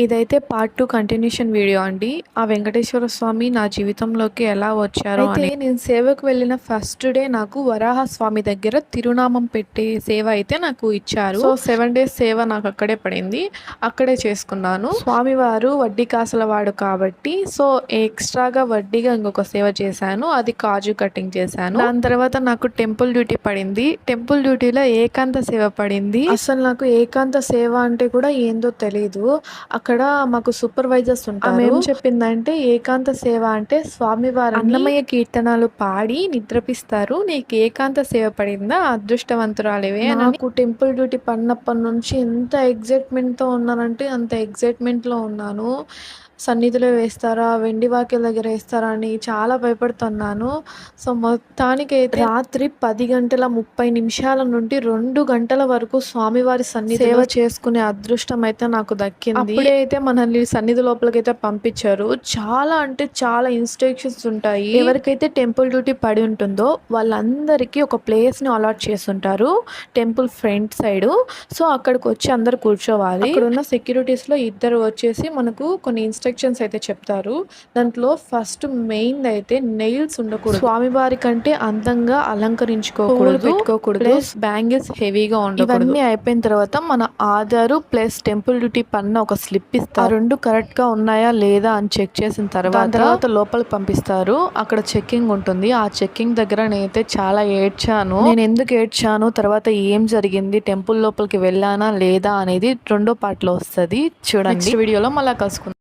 ఇదైతే part 2 continuation video అండి. ఆ వెంకటేశ్వర స్వామి నా జీవితంలోకి ఎలా వచ్చారో అని. నేను సేవకు వెళ్ళిన ఫస్ట్ డే నాకు వరాహ స్వామి దగ్గర తిరునామం పెట్టే సేవ అయితే నాకు ఇచ్చారు. సో 7 డేస్ సేవ నాకు అక్కడే పడింది. అక్కడే చేసుకున్నాను. స్వామివారు వడ్డీ కాసుల వాడు కాబట్టి సో ఎక్స్ట్రాగా వడ్డీగా ఇంకొక సేవ చేశాను. అది కాజు కటింగ్ చేశాను. దాని తర్వాత నాకు టెంపుల్ డ్యూటీ పడింది. టెంపుల్ డ్యూటీలో ఏకాంత సేవ పడింది. అసలు నాకు ఏకాంత సేవ అంటే కూడా ఏందో తెలీదు. అక్కడ మాకు సూపర్వైజర్స్ ఉంటారు. ఆమె ఏం చెప్పిందంటే ఏకాంత సేవ అంటే స్వామివారు అన్నమయ్య కీర్తనలు పాడి నిద్రపిస్తారు. నీకు ఏకాంత సేవ పడిందా, అదృష్టవంతురాలివే. నాకు టెంపుల్ డ్యూటీ పడినప్పటి నుంచి ఎంత ఎగ్జైట్మెంట్తో ఉన్నానంటే అంత ఎగ్జైట్మెంట్లో ఉన్నాను. సన్నిధిలో వేస్తారా, వెండి వాకిల దగ్గర వేస్తారా అని చాలా భయపడుతున్నాను. సో మొత్తానికి అయితే రాత్రి 10:30 నుండి 2 గంటల వరకు స్వామివారి సన్నిధి సేవ చేసుకునే అదృష్టం అయితే నాకు దక్కింది. అప్పుడే అయితే మనల్ని సన్నిధి లోపలికి అయితే పంపించారు. చాలా అంటే చాలా ఇన్స్ట్రక్షన్స్ ఉంటాయి. ఎవరికైతే టెంపుల్ డ్యూటీ పడి ఉంటుందో వాళ్ళందరికీ ఒక ప్లేస్ని అలాట్ చేస్తుంటారు టెంపుల్ ఫ్రంట్ సైడ్. సో అక్కడికి వచ్చి అందరు కూర్చోవాలి. అక్కడ ఉన్న సెక్యూరిటీస్లో ఇద్దరు వచ్చేసి మనకు కొన్ని ఇన్స్ట్రక్షన్స్ అయితే చెప్తారు. దాంట్లో ఫస్ట్ మెయిన్ అయితే నెయిల్స్ ఉండకూడదు, స్వామివారి కంటే అందంగా అలంకరించుకోకూడదు, పెట్టుకోకూడదు, ప్లస్ బ్యాంగిల్స్ హెవీగా ఉండకూడదు. ఇవన్నీ అయిపోయిన తర్వాత మన ఆధారు ప్లస్ టెంపుల్ డ్యూటీ పన్న ఒక స్లిప్ ఇస్తారు. రెండు కరెక్ట్ గా ఉన్నాయా లేదా అని చెక్ చేసిన తర్వాత లోపలికి పంపిస్తారు. అక్కడ చెక్కింగ్ ఉంటుంది. ఆ చెక్కింగ్ దగ్గర నేనైతే చాలా ఏడ్చాను. నేను ఎందుకు ఏడ్చాను, తర్వాత ఏం జరిగింది, టెంపుల్ లోపలికి వెళ్ళానా లేదా అనేది రెండో పార్ట్ లో వస్తుంది చూడండి. నెక్స్ట్ వీడియోలో మళ్ళీ కలుసుకుందాం.